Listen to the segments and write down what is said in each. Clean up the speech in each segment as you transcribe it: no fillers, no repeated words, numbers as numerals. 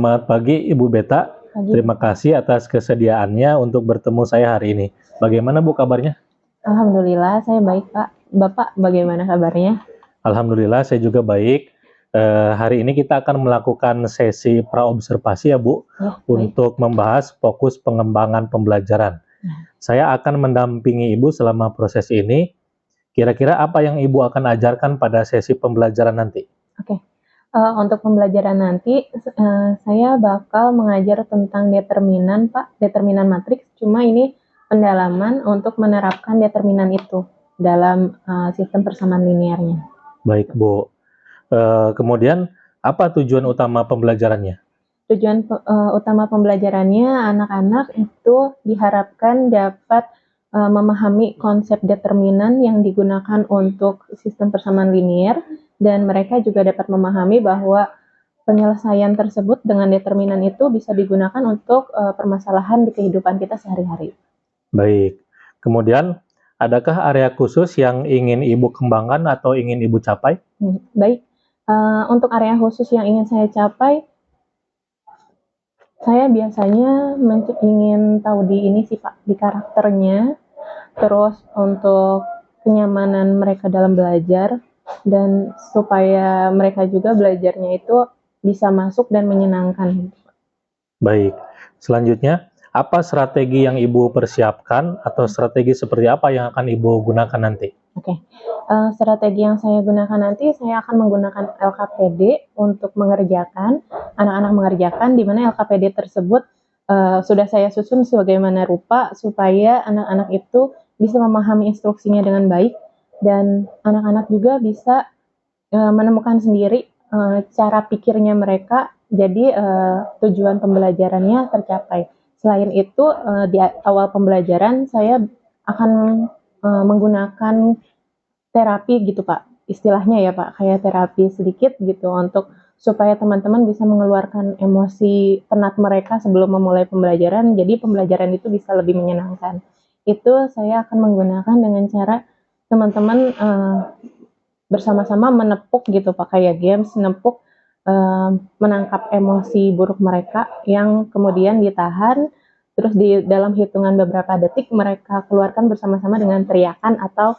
Selamat pagi Ibu Beta. Pagi. Terima kasih atas kesediaannya untuk bertemu saya hari ini. Bagaimana Bu kabarnya? Alhamdulillah saya baik Pak. Bapak bagaimana kabarnya? Alhamdulillah saya juga baik. Hari ini kita akan melakukan sesi praobservasi ya Bu, Ya, baik. untuk membahas fokus pengembangan pembelajaran. Saya akan mendampingi Ibu selama proses ini. Kira-kira apa yang Ibu akan ajarkan pada sesi pembelajaran nanti? Oke. Untuk pembelajaran nanti saya bakal mengajar tentang determinan Pak, determinan matriks. Cuma ini pendalaman untuk menerapkan determinan itu dalam sistem persamaan linearnya. Baik Bu. Kemudian apa tujuan utama pembelajarannya? Tujuan utama pembelajarannya anak-anak itu diharapkan dapat memahami konsep determinan yang digunakan untuk sistem persamaan linear, dan mereka juga dapat memahami bahwa penyelesaian tersebut dengan determinan itu bisa digunakan untuk permasalahan di kehidupan kita sehari-hari. Baik. Kemudian, adakah area khusus yang ingin Ibu kembangkan atau ingin Ibu capai? Baik. Untuk area khusus yang ingin saya capai, saya biasanya ingin tahu di ini sih Pak, di karakternya, terus untuk kenyamanan mereka dalam belajar, dan supaya mereka juga belajarnya itu bisa masuk dan menyenangkan. Baik. Selanjutnya, apa strategi yang Ibu persiapkan atau strategi seperti apa yang akan Ibu gunakan nanti? Oke. Strategi yang saya gunakan nanti, saya akan menggunakan LKPD untuk mengerjakan, anak-anak mengerjakan, di mana LKPD tersebut sudah saya susun sebagaimana rupa supaya anak-anak itu bisa memahami instruksinya dengan baik, dan anak-anak juga bisa menemukan sendiri cara pikirnya mereka, jadi tujuan pembelajarannya tercapai. Selain itu, di awal pembelajaran saya akan menggunakan terapi gitu Pak, istilahnya ya Pak, kayak terapi sedikit gitu untuk supaya teman-teman bisa mengeluarkan emosi penat mereka sebelum memulai pembelajaran, jadi pembelajaran itu bisa lebih menyenangkan. Itu saya akan menggunakan dengan cara teman-teman bersama-sama menepuk gitu Pak, kayak games, menepuk, menangkap emosi buruk mereka yang kemudian ditahan, terus di dalam hitungan beberapa detik mereka keluarkan bersama-sama dengan teriakan atau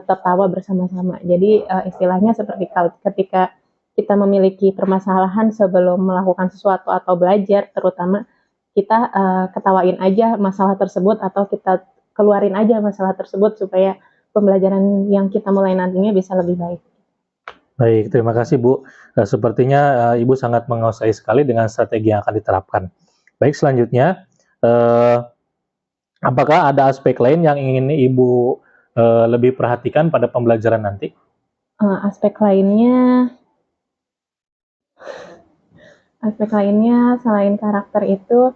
tertawa bersama-sama. Jadi istilahnya seperti ketika kita memiliki permasalahan sebelum melakukan sesuatu atau belajar, terutama kita ketawain aja masalah tersebut atau kita keluarin aja masalah tersebut supaya pembelajaran yang kita mulai nantinya bisa lebih baik. Baik, terima kasih Bu. Sepertinya Ibu sangat menguasai sekali dengan strategi yang akan diterapkan. Baik, selanjutnya, apakah ada aspek lain yang ingin Ibu lebih perhatikan pada pembelajaran nanti? Aspek lainnya selain karakter itu,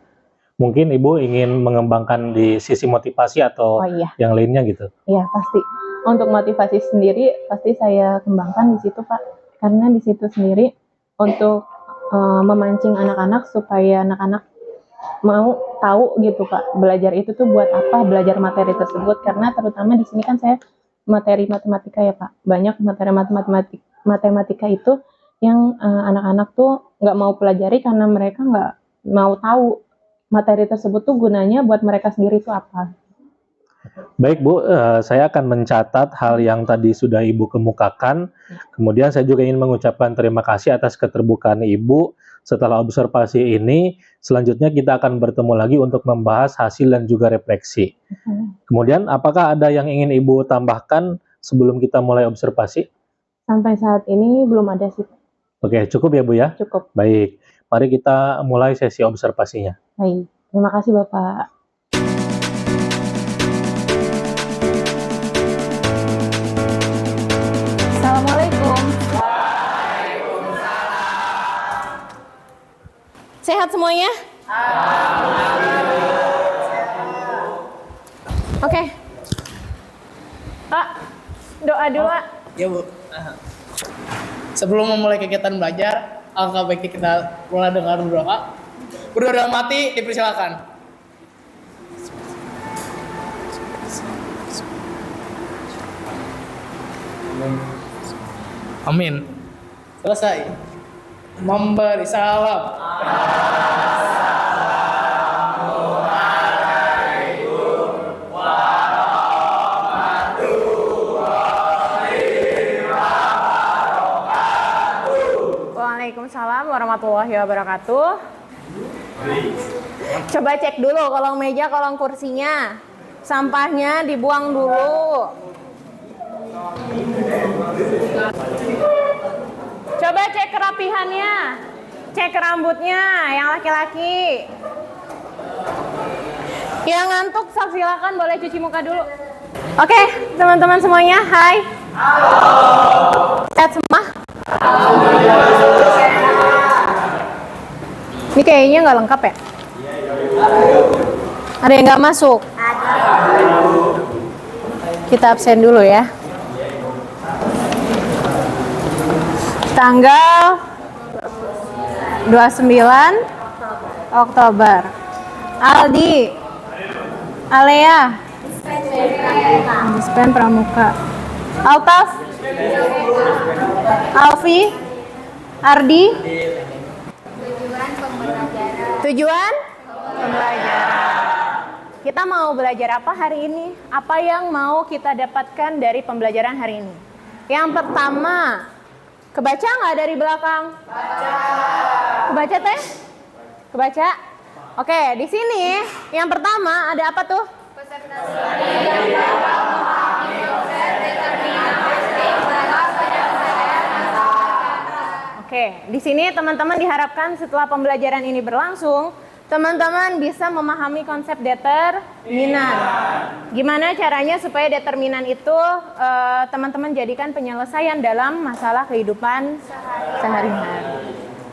mungkin Ibu ingin mengembangkan di sisi motivasi atau yang lainnya gitu? Iya, pasti. Untuk motivasi sendiri pasti saya kembangkan di situ Pak, karena di situ sendiri untuk memancing anak-anak supaya anak-anak mau tahu gitu Pak, belajar itu tuh buat apa, belajar materi tersebut, karena terutama di sini kan saya materi matematika ya Pak, banyak materi matematika itu yang anak-anak tuh nggak mau pelajari karena mereka nggak mau tahu materi tersebut tuh gunanya buat mereka sendiri itu apa. Baik Bu, saya akan mencatat hal yang tadi sudah Ibu kemukakan. Kemudian saya juga ingin mengucapkan terima kasih atas keterbukaan Ibu. Setelah observasi ini, selanjutnya kita akan bertemu lagi untuk membahas hasil dan juga refleksi. Kemudian, apakah ada yang ingin Ibu tambahkan sebelum kita mulai observasi? Sampai saat ini belum ada sih. Oke, cukup ya Bu ya? Cukup. Baik, mari kita mulai sesi observasinya. Baik, terima kasih Bapak. Assalamualaikum. Sehat semuanya? Oke. Pak, doa dulu Pak. Ya Bu. Sebelum memulai kegiatan belajar, alangkah baiknya kita mulai dengan berdoa. Berdoa dalam hati dipersilakan. Amin. Selesai. Memberi salam. Waalaikumsalam warahmatullahi wabarakatuh. Coba cek dulu kolong meja, kolong kursinya. Sampahnya dibuang dulu. Coba cek kerapihannya. Cek rambutnya yang laki-laki. Yang ngantuk silakan boleh cuci muka dulu. Oke, teman-teman semuanya, hai. Halo. Sehat semua? Ini kayaknya nggak lengkap ya? Ada yang nggak masuk? Kita absen dulu ya. Tanggal 29 Oktober. Aldi, Alea, Dispen Pramuka, Altaf, Alfi, Ardi. Tujuan pembelajaran. Kita mau belajar apa hari ini? Apa yang mau kita dapatkan dari pembelajaran hari ini? Yang pertama, kebaca nggak dari belakang? Kebaca teh? Kebaca? Oke, di sini yang pertama ada apa tuh? Oke, di sini teman-teman diharapkan setelah pembelajaran ini berlangsung, teman-teman bisa memahami konsep determinan. Gimana caranya supaya determinan itu teman-teman jadikan penyelesaian dalam masalah kehidupan sehari-hari.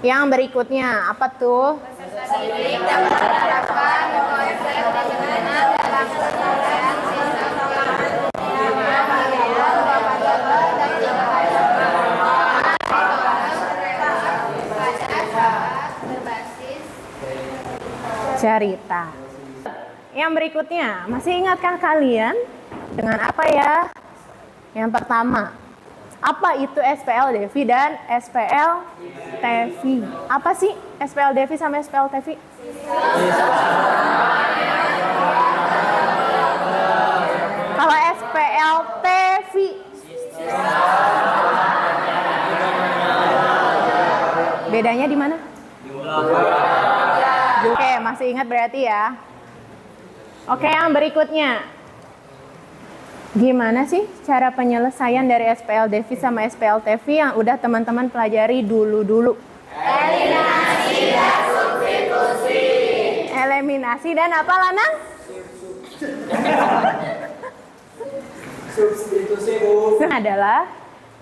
Yang berikutnya, apa tuh? Cerita. Yang berikutnya, masih ingatkah kalian dengan apa ya? Yang pertama, apa itu SPL Devi dan SPL Tevi? Apa sih SPL Devi sama SPL Tevi? Kalau SPL Tevi, bedanya di mana? Oke, masih ingat berarti ya. Oke, yang berikutnya. Gimana sih cara penyelesaian dari SPL Devi sama SPL Tevi yang udah teman-teman pelajari dulu-dulu? Eliminasi dan substitusi. Eliminasi dan apa, Lanang? Substitusi, Bu. Adalah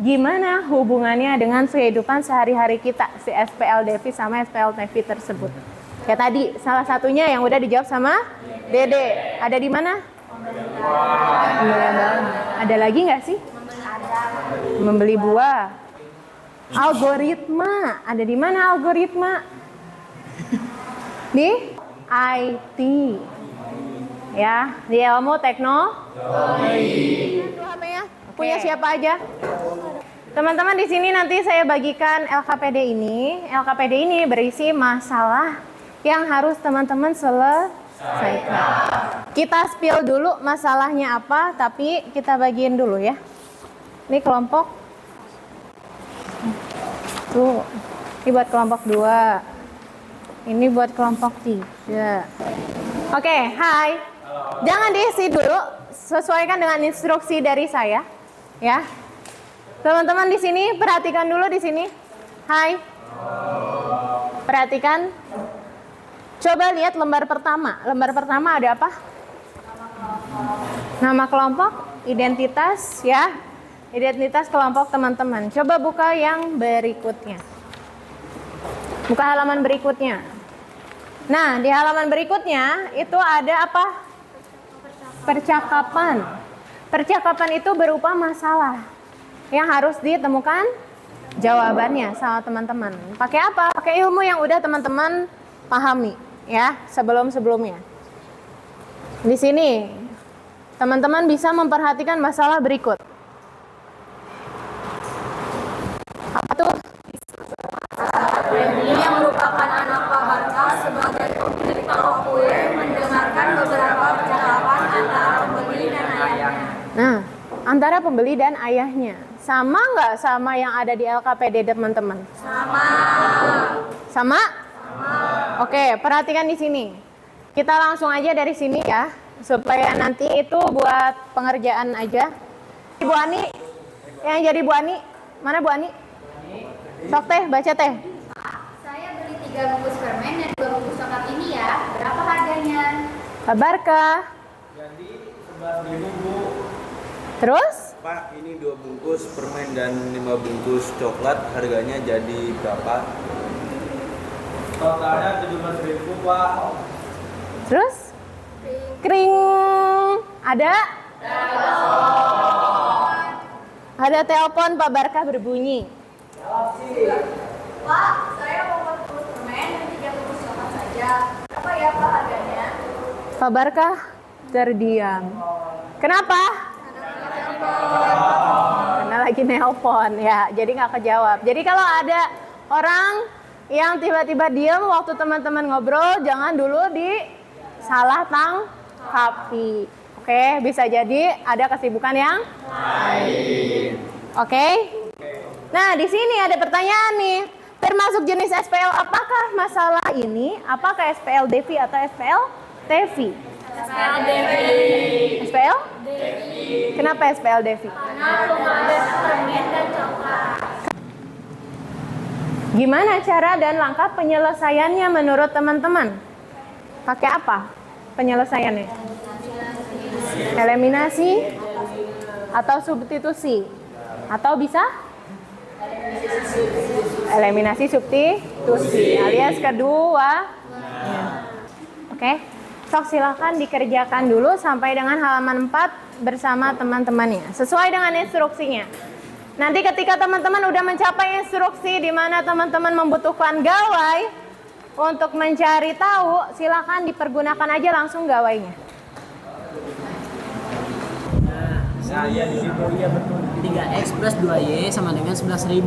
gimana hubungannya dengan kehidupan sehari-hari kita, si SPL Devi sama SPL Tevi tersebut. Kayak tadi, salah satunya yang udah dijawab sama Dede. Ada di mana? Ada lagi nggak sih? Membeli buah. Algoritma. Ada di mana algoritma? Di IT. Ya, di ilmu teknologi. HP-nya punya siapa aja? Teman-teman, di sini nanti saya bagikan LKPD ini. LKPD ini berisi masalah yang harus teman-teman selesaikan. Kita spill dulu masalahnya apa, tapi kita bagiin dulu ya. Ini kelompok. Tuh, ini buat kelompok 2. Ini buat kelompok 3. Oke, hai. Jangan diisi dulu, sesuaikan dengan instruksi dari saya, ya. Teman-teman di sini perhatikan dulu di sini. Hai. Perhatikan. Coba lihat lembar pertama. Lembar pertama ada apa? Nama kelompok, identitas, ya. Identitas kelompok teman-teman. Coba buka yang berikutnya. Buka halaman berikutnya. Nah, di halaman berikutnya itu ada apa? Percakapan. Percakapan itu berupa masalah yang harus ditemukan jawabannya sama teman-teman. Pakai apa? Pakai ilmu yang udah teman-teman pahami, ya, sebelum-sebelumnya. Di sini, teman-teman bisa memperhatikan masalah berikut. Apa tuh? Yang merupakan anak Nah, antara pembeli dan ayahnya. Sama nggak sama yang ada di LKPD, teman-teman? Sama. Sama? Oke, perhatikan di sini. Kita langsung aja dari sini ya, supaya nanti itu buat pengerjaan aja. Bu Ani, yang jadi Bu Ani, mana Bu Ani? Sok teh, baca teh. Saya beli 3 bungkus permen dan 2 bungkus coklat ini ya. Berapa harganya? Kabarkah? Jadi 11.000 Bu. Terus? Pak, ini 2 bungkus permen dan 5 bungkus coklat, harganya jadi berapa? Totalnya 17.000 Pak. Terus? Kring. Ada? Ada telepon Pak Barkah berbunyi. Pak, saya mau 4 bungkus permen dan 3 bungkus coklat saja. Apa ya Pak harganya? Pak Barkah terdiam. Kenapa? Karena lagi nelpon ya, jadi nggak kejawab. Jadi kalau ada orang yang tiba-tiba diam waktu teman-teman ngobrol, jangan dulu disalah tangkapi. Oke, bisa jadi ada kesibukan yang lain. Oke. Nah, di sini ada pertanyaan nih. Termasuk jenis SPL apakah masalah ini? Apakah SPL Devi atau SPL Tevi? SPL Devi. SPL? Kenapa SPL Devi? Karena cuma ada permen dan coklat. Gimana cara dan langkah penyelesaiannya menurut teman-teman? Pakai apa penyelesaiannya? Eliminasi atau substitusi? Atau bisa? Eliminasi substitusi alias kedua. Oke. Sok silakan dikerjakan dulu sampai dengan halaman 4 bersama teman-temannya. Sesuai dengan instruksinya. Nanti ketika teman-teman udah mencapai instruksi di mana teman-teman membutuhkan gawai untuk mencari tahu, silakan dipergunakan aja langsung gawainya. Nah, iya di situ iya betul. 3x plus 2y sama dengan 11.000.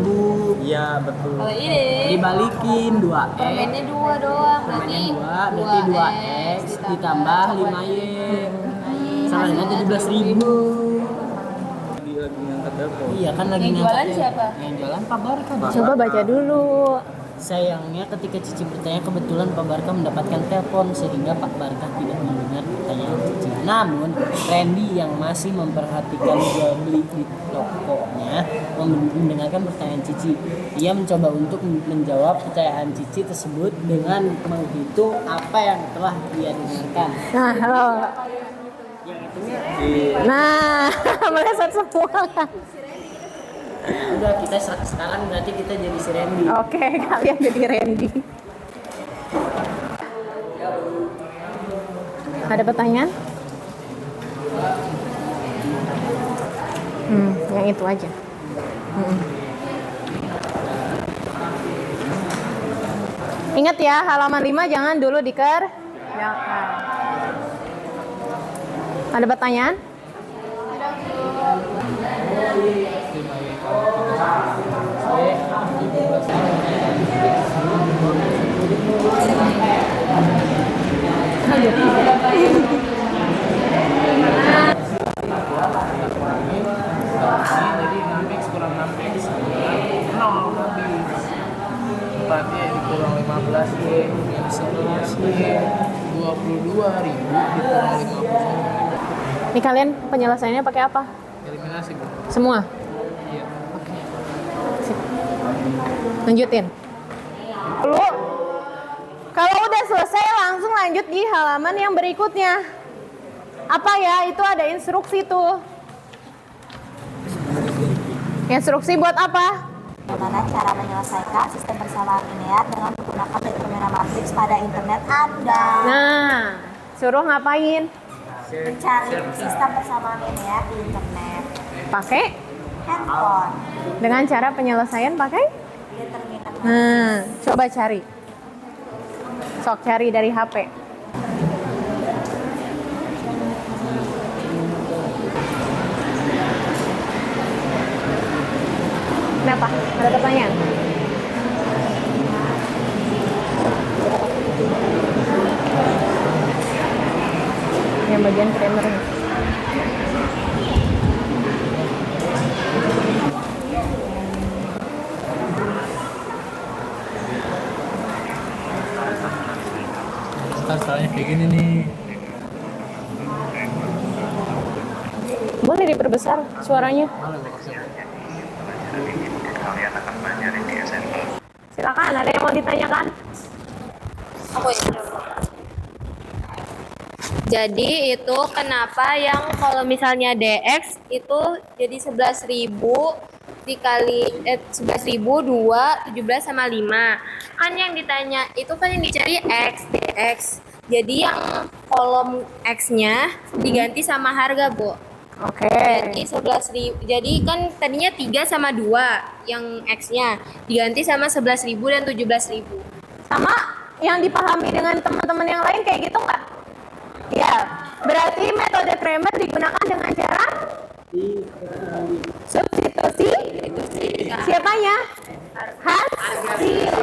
Iya, betul. Kalau ini Dibalikin 2x. permennya 2 doang, berarti Permennya 2 berarti 2x ditambah 5y sama dengan 17.000. Lagi ngangkat telepon. Iya kan lagi Yang ngangkat jualan ya. siapa? Yang jualan Pak Barka. Coba baca dulu. Sayangnya ketika Cici bertanya kebetulan Pak Barka mendapatkan telepon sehingga Pak Barka tidak mendengar pertanyaan Cici. Namun Randy yang masih memperhatikan jual beli di tokonya mendengarkan pertanyaan Cici. Ia mencoba untuk menjawab pertanyaan Cici tersebut dengan menghitung apa yang telah dia dengarkan. Nah, halo. Nah, meleset semua. Udah kita sekarang berarti kita jadi si Randy. Oke, kalian jadi Randy. Ada pertanyaan? Yang itu aja. Ingat ya, halaman 5 jangan dulu dikerjakan. Ada pertanyaan? Jadi 6x kurang 6x 0 lebih 4y dikurang 15y 11y 22.000 dikurang 50. Ini kalian penyelesaiannya pakai apa? Eliminasi Bu. Semua? Iya. Sip. Lanjutin. Dulu, kalau udah selesai langsung lanjut di halaman yang berikutnya. Apa ya? Itu ada instruksi tuh. Instruksi buat apa? Bagaimana cara menyelesaikan sistem persamaan linear dengan menggunakan determinan matriks pada internet Anda? Nah, suruh ngapain? Mencari sistem persamaan linear di internet. Pakai? Handphone. Dengan cara penyelesaian pakai? Determinan Nah, coba cari. Sok cari dari HP. Kenapa? Ada pertanyaan? Yang bagian primer. kayak gini nih. Boleh diperbesar suaranya. Silakan, ada yang mau ditanyakan? Jadi itu kenapa yang kalau misalnya DX itu jadi 11.000 dikali 11.000 2 17 sama 5. Kan yang ditanya itu kan yang dicari X, DX. Jadi yang kolom X-nya diganti sama harga, Bu. Oke. Jadi 11.000. Jadi kan tadinya 3 sama 2 yang X-nya diganti sama 11.000 dan 17.000. Sama yang dipahami dengan teman-teman yang lain kayak gitu nggak? Ya, berarti metode Kramer digunakan dengan cara substitusi. Siapanya? Hasil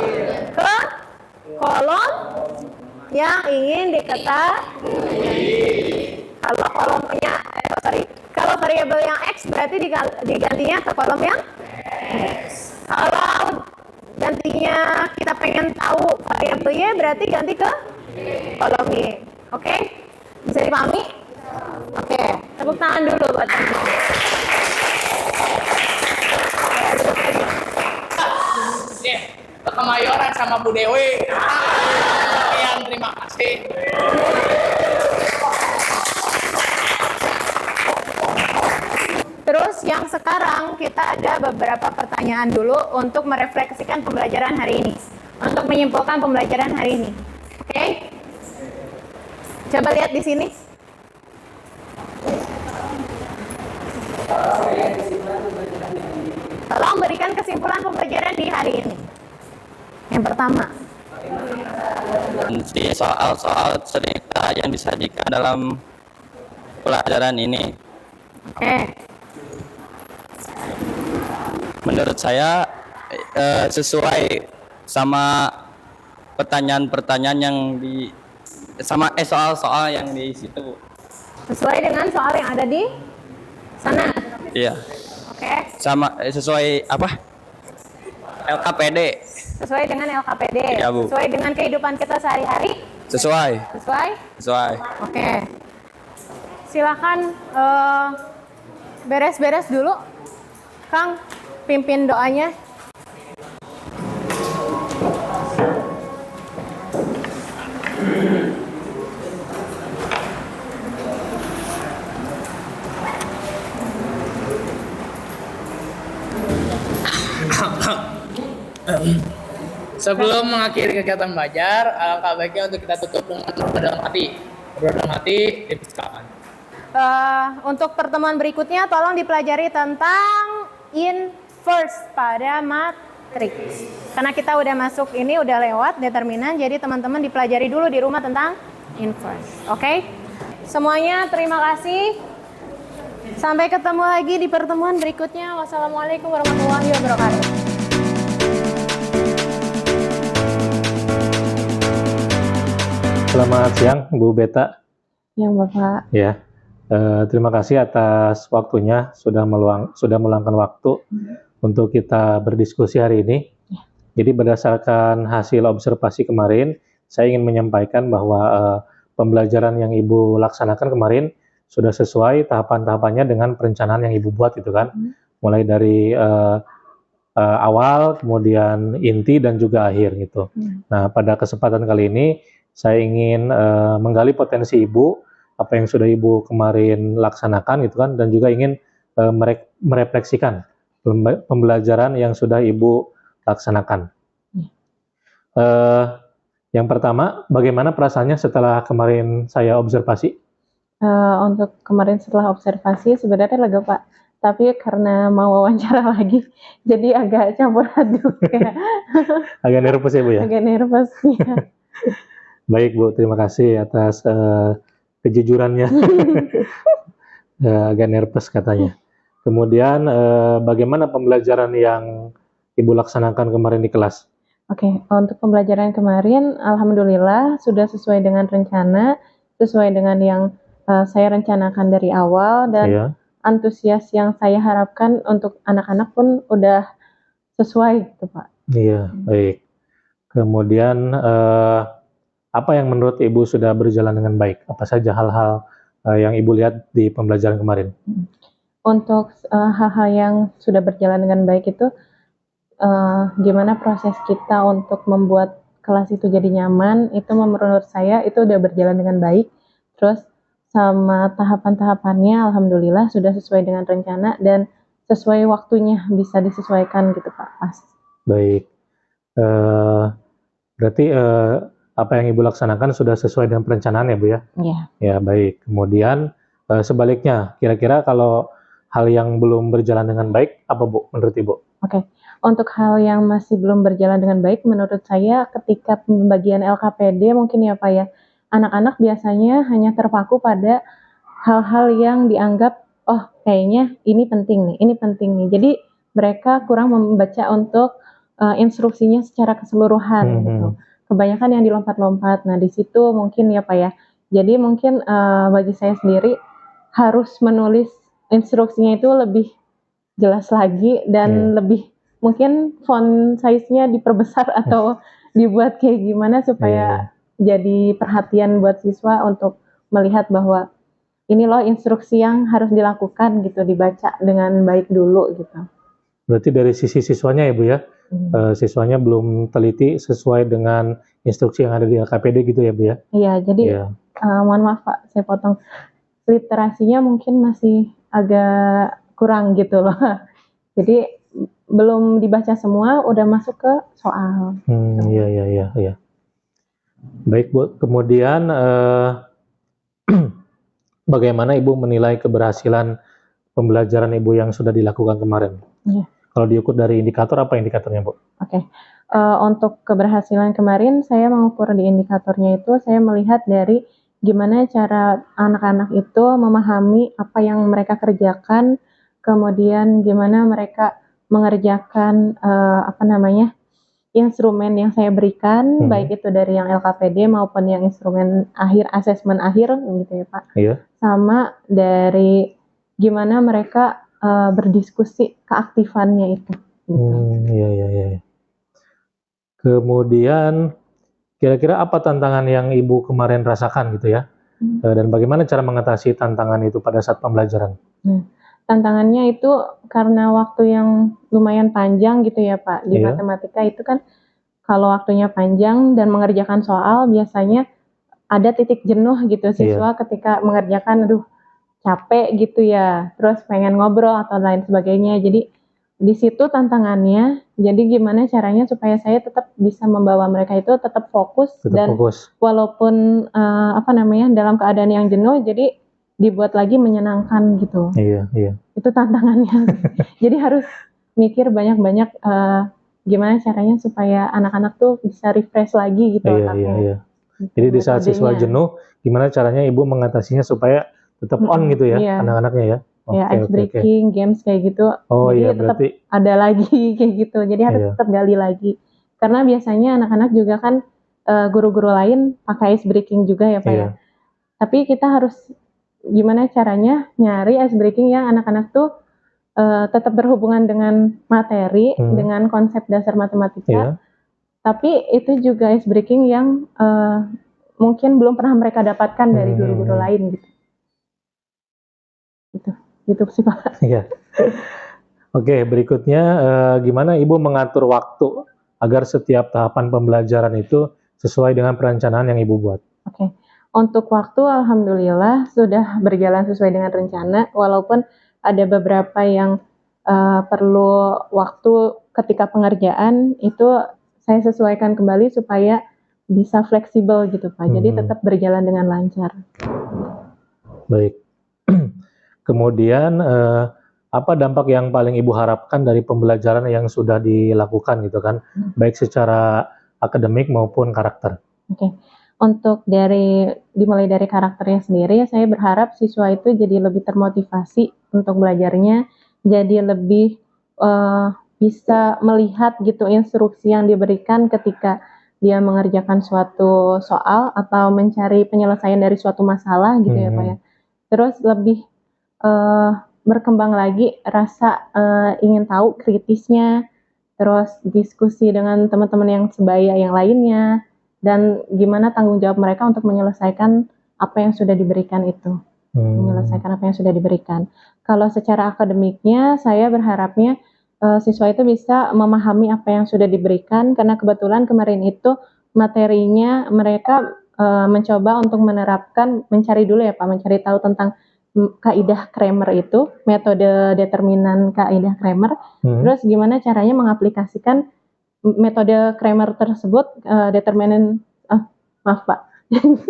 ke kolom yang ingin diketahui. Kalau kolomnya, kalau variabel yang X berarti digantinya ke kolom yang X. Kalau gantinya kita pengen tahu variabel Y berarti ganti ke kolom Y. Oke? Bisa dipahami? Oke, tepuk tangan dulu buat teman-teman. Kemayoran sama Bu Dewi. Sekian, terima kasih. Terus yang sekarang kita ada beberapa pertanyaan dulu untuk merefleksikan pembelajaran hari ini. Untuk menyimpulkan pembelajaran hari ini. Oke? Coba lihat di sini. Tolong berikan kesimpulan pembelajaran di hari ini. Yang pertama. Si soal-soal cerita yang disajikan dalam pelajaran ini. Oke. Menurut saya sesuai sama pertanyaan-pertanyaan yang di sama soal-soal yang di situ. Sesuai dengan soal yang ada di sana. Iya. Oke. Sama sesuai apa? LKPD. Sesuai dengan LKPD. Iya, Bu. Sesuai dengan kehidupan kita sehari-hari. Sesuai. Sesuai. Oke. Silakan beres-beres dulu. Kang, pimpin doanya. Sebelum mengakhiri kegiatan belajar, alangkah baiknya untuk kita tutup dengan berdoa dalam hati. Berdoa dalam hati, dipersilakan. Untuk pertemuan berikutnya, tolong dipelajari tentang inverse pada matriks. Karena kita udah masuk ini, udah lewat determinan, jadi teman-teman dipelajari dulu di rumah tentang inverse. Oke? Semuanya terima kasih. Sampai ketemu lagi di pertemuan berikutnya. Wassalamualaikum warahmatullahi wabarakatuh. Selamat siang, Bu Beta. Yang Bapak. Ya, terima kasih atas waktunya sudah meluangkan waktu untuk kita berdiskusi hari ini. Jadi berdasarkan hasil observasi kemarin, saya ingin menyampaikan bahwa pembelajaran yang Ibu laksanakan kemarin sudah sesuai tahapan-tahapannya dengan perencanaan yang Ibu buat itu kan, mulai dari awal, kemudian inti dan juga akhir gitu. Nah, pada kesempatan kali ini saya ingin menggali potensi Ibu, apa yang sudah Ibu kemarin laksanakan gitu kan, dan juga ingin merefleksikan pembelajaran yang sudah Ibu laksanakan. Yang pertama, bagaimana perasaannya setelah kemarin saya observasi? Untuk kemarin setelah observasi sebenarnya lega Pak, tapi karena mau wawancara lagi, jadi agak campur aduk ya. Agak nervous ya Bu ya? Agak nervous ya. Baik Bu, terima kasih atas kejujurannya. Agak nervous katanya. Kemudian bagaimana pembelajaran yang Ibu laksanakan kemarin di kelas? Oke, untuk pembelajaran kemarin, alhamdulillah sudah sesuai dengan rencana, sesuai dengan yang saya rencanakan dari awal, dan antusias yang saya harapkan untuk anak-anak pun udah sesuai gitu Pak. Iya, baik. Kemudian apa yang menurut Ibu sudah berjalan dengan baik? Apa saja hal-hal yang Ibu lihat di pembelajaran kemarin? Untuk hal-hal yang sudah berjalan dengan baik itu gimana proses kita untuk membuat kelas itu jadi nyaman, itu menurut saya itu udah berjalan dengan baik. Terus sama tahapan-tahapannya alhamdulillah sudah sesuai dengan rencana dan sesuai waktunya, bisa disesuaikan gitu Pak, pas. Baik. Berarti apa yang Ibu laksanakan sudah sesuai dengan perencanaan ya Bu ya? Iya. Ya baik. Kemudian sebaliknya, kira-kira kalau hal yang belum berjalan dengan baik, apa Bu menurut Ibu? Oke. Untuk hal yang masih belum berjalan dengan baik, menurut saya ketika pembagian LKPD mungkin ya Pak ya, anak-anak biasanya hanya terpaku pada hal-hal yang dianggap, oh kayaknya ini penting nih. Jadi mereka kurang membaca untuk instruksinya secara keseluruhan gitu. Kebanyakan yang dilompat-lompat. Nah di situ mungkin ya Pak ya. Jadi mungkin bagi saya sendiri harus menulis instruksinya itu lebih jelas lagi dan lebih mungkin font size-nya diperbesar atau dibuat kayak gimana supaya jadi perhatian buat siswa untuk melihat bahwa ini loh instruksi yang harus dilakukan gitu, dibaca dengan baik dulu gitu. Berarti dari sisi siswanya ya Bu ya, siswanya belum teliti sesuai dengan instruksi yang ada di LKPD gitu ya Bu ya? Iya, jadi mohon maaf Pak, saya potong. Literasinya mungkin masih agak kurang gitu loh. Jadi belum dibaca semua, udah masuk ke soal. Iya. Baik Bu, kemudian bagaimana Ibu menilai keberhasilan pembelajaran Ibu yang sudah dilakukan kemarin? Iya. Kalau diukur dari indikator, apa indikatornya Bu? Oke. Untuk keberhasilan kemarin, saya mengukur di indikatornya itu, saya melihat dari gimana cara anak-anak itu memahami apa yang mereka kerjakan, kemudian gimana mereka mengerjakan instrumen yang saya berikan, baik itu dari yang LKPD maupun yang instrumen akhir, asesmen akhir gitu ya Pak. Iya. Sama dari gimana mereka berdiskusi, keaktifannya itu. Iya. Kemudian kira-kira apa tantangan yang Ibu kemarin rasakan gitu ya? Dan bagaimana cara mengatasi tantangan itu pada saat pembelajaran? Tantangannya itu karena waktu yang lumayan panjang gitu ya Pak. Di matematika itu kan kalau waktunya panjang dan mengerjakan soal biasanya ada titik jenuh gitu siswa ketika mengerjakan, aduh capek gitu ya, terus pengen ngobrol atau lain sebagainya. Jadi di situ tantangannya, jadi gimana caranya supaya saya tetap bisa membawa mereka itu tetap fokus walaupun dalam keadaan yang jenuh, jadi dibuat lagi menyenangkan gitu. Iya. Itu tantangannya. Jadi harus mikir banyak-banyak gimana caranya supaya anak-anak tuh bisa refresh lagi gitu. Iya. Jadi di saat siswa jenuh, gimana caranya Ibu mengatasinya supaya tetap on gitu ya anak-anaknya ya? Ice breaking, games kayak gitu. Jadi tetap ada lagi kayak gitu. Jadi harus tetap gali lagi. Karena biasanya anak-anak juga kan guru-guru lain pakai ice breaking juga ya Pak ya. Tapi kita harus gimana caranya nyari ice breaking yang anak-anak tuh tetap berhubungan dengan materi, dengan konsep dasar matematika. Tapi itu juga ice breaking yang mungkin belum pernah mereka dapatkan dari guru-guru lain gitu. Gitu sih Pak. Iya. Oke, berikutnya gimana Ibu mengatur waktu agar setiap tahapan pembelajaran itu sesuai dengan perencanaan yang Ibu buat? Oke. Untuk waktu alhamdulillah sudah berjalan sesuai dengan rencana, walaupun ada beberapa yang perlu waktu ketika pengerjaan itu saya sesuaikan kembali supaya bisa fleksibel gitu Pak. Jadi tetap berjalan dengan lancar. Baik. Kemudian apa dampak yang paling Ibu harapkan dari pembelajaran yang sudah dilakukan gitu kan, baik secara akademik maupun karakter? Oke. Untuk dimulai dari karakternya sendiri, saya berharap siswa itu jadi lebih termotivasi untuk belajarnya, jadi lebih bisa melihat gitu instruksi yang diberikan ketika dia mengerjakan suatu soal atau mencari penyelesaian dari suatu masalah gitu ya Pak ya. Terus lebih berkembang lagi rasa ingin tahu kritisnya, terus diskusi dengan teman-teman yang sebaya yang lainnya, dan gimana tanggung jawab mereka untuk menyelesaikan apa yang sudah diberikan itu. Menyelesaikan apa yang sudah diberikan. Kalau secara akademiknya, saya berharapnya siswa itu bisa memahami apa yang sudah diberikan, karena kebetulan kemarin itu materinya mereka mencoba untuk menerapkan, mencari dulu ya Pak, mencari tahu tentang kaidah Kramer itu, metode determinan kaidah Kramer, terus gimana caranya mengaplikasikan metode Kramer tersebut, maaf Pak,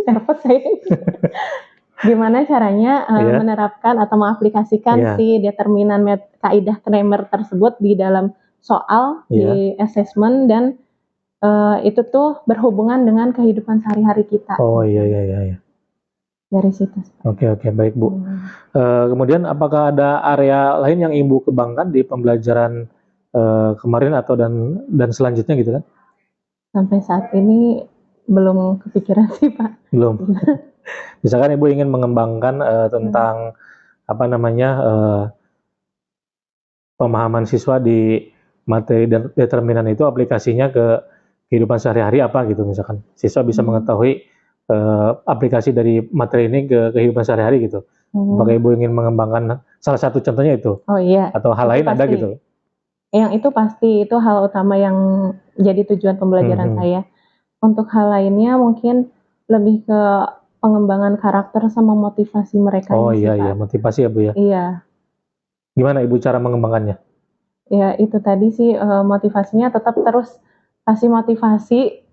nervous saya. Gimana caranya menerapkan atau mengaplikasikan si determinan kaidah Kramer tersebut di dalam soal di assessment, dan itu tuh berhubungan dengan kehidupan sehari-hari kita. Oh iya. Dari situ. Oke, baik Bu. Kemudian apakah ada area lain yang Ibu kembangkan di pembelajaran kemarin atau dan selanjutnya gitu kan? Sampai saat ini belum kepikiran sih Pak. Belum. Misalkan Ibu ingin mengembangkan tentang apa namanya pemahaman siswa di materi determinan itu, aplikasinya ke kehidupan sehari-hari apa gitu, misalkan siswa bisa mengetahui aplikasi dari materi ini ke kehidupan sehari-hari gitu. Apakah Ibu ingin mengembangkan salah satu contohnya itu? Oh iya. Atau hal lain ada gitu? Yang itu pasti, itu hal utama yang jadi tujuan pembelajaran saya. Untuk hal lainnya mungkin lebih ke pengembangan karakter sama motivasi mereka. Oh iya, motivasi ya Bu ya. Iya. Gimana Ibu cara mengembangkannya? Ya itu tadi sih, motivasinya tetap terus kasih motivasi.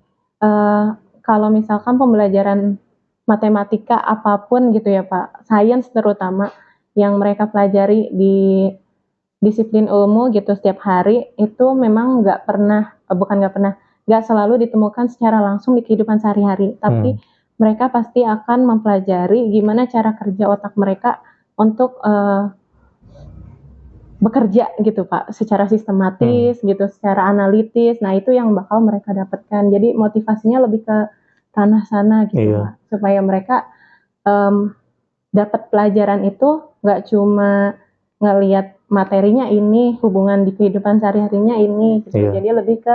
Kalau misalkan pembelajaran matematika apapun gitu ya Pak, sains terutama yang mereka pelajari di disiplin ilmu gitu setiap hari, itu memang nggak selalu ditemukan secara langsung di kehidupan sehari-hari, tapi mereka pasti akan mempelajari gimana cara kerja otak mereka untuk bekerja gitu Pak, secara sistematis gitu, secara analitis. Nah itu yang bakal mereka dapatkan. Jadi motivasinya lebih ke ranah sana gitu Pak, supaya mereka dapat pelajaran itu nggak cuma ngelihat materinya ini, hubungan di kehidupan sehari-harinya ini gitu. Jadi lebih ke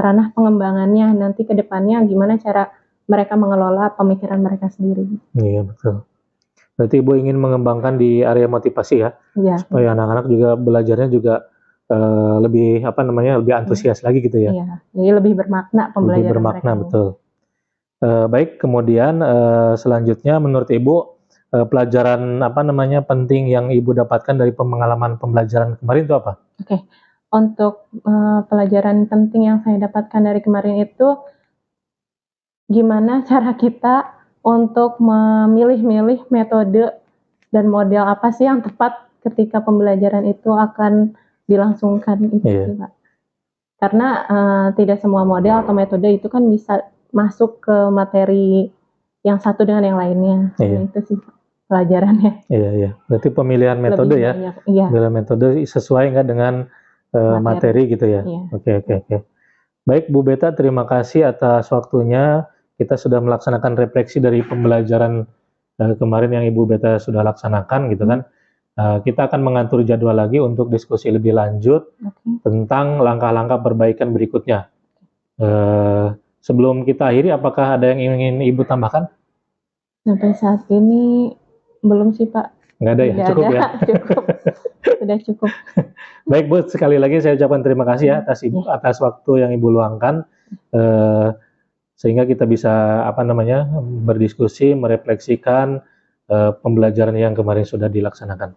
ranah pengembangannya nanti ke depannya, gimana cara mereka mengelola pemikiran mereka sendiri. Iya betul. Berarti Ibu ingin mengembangkan di area motivasi ya, supaya anak-anak juga belajarnya juga lebih lebih antusias lagi gitu ya. Iya, jadi lebih bermakna pembelajaran lebih bermakna mereka. Betul. Baik, kemudian selanjutnya menurut Ibu pelajaran penting yang Ibu dapatkan dari pengalaman pembelajaran kemarin itu apa? Oke. Untuk pelajaran penting yang saya dapatkan dari kemarin itu, gimana cara kita untuk memilih-milih metode dan model apa sih yang tepat ketika pembelajaran itu akan dilangsungkan itu sih, Pak. Karena tidak semua model atau metode itu kan bisa masuk ke materi yang satu dengan yang lainnya. Itu sih pelajarannya. Iya. Berarti pemilihan metode ya. Pemilihan metode sesuai nggak dengan materi gitu ya. Oke. Baik Bu Beta, terima kasih atas waktunya. Kita sudah melaksanakan refleksi dari pembelajaran kemarin yang Ibu Beta sudah laksanakan gitu kan. Kita akan mengatur jadwal lagi untuk diskusi lebih lanjut tentang langkah-langkah perbaikan berikutnya. Sebelum kita akhiri, apakah ada yang ingin Ibu tambahkan? Sampai saat ini belum sih Pak. Nggak ada ya? Cukup ya? Cukup. Sudah cukup. Baik Bu, sekali lagi saya ucapkan terima kasih ya atas waktu yang Ibu luangkan. Sehingga kita bisa berdiskusi, merefleksikan pembelajaran yang kemarin sudah dilaksanakan.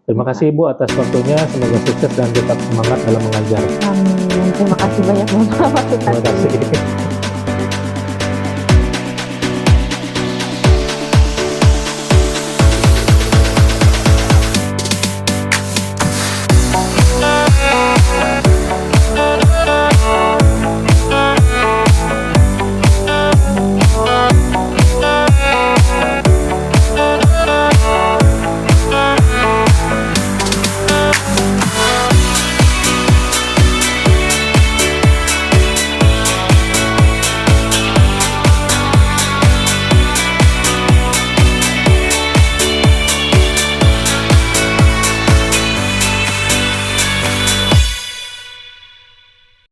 Terima kasih Ibu atas waktunya, semoga sukses dan tetap semangat dalam mengajar. Amin. Terima kasih banyak Bapak. Terima kasih.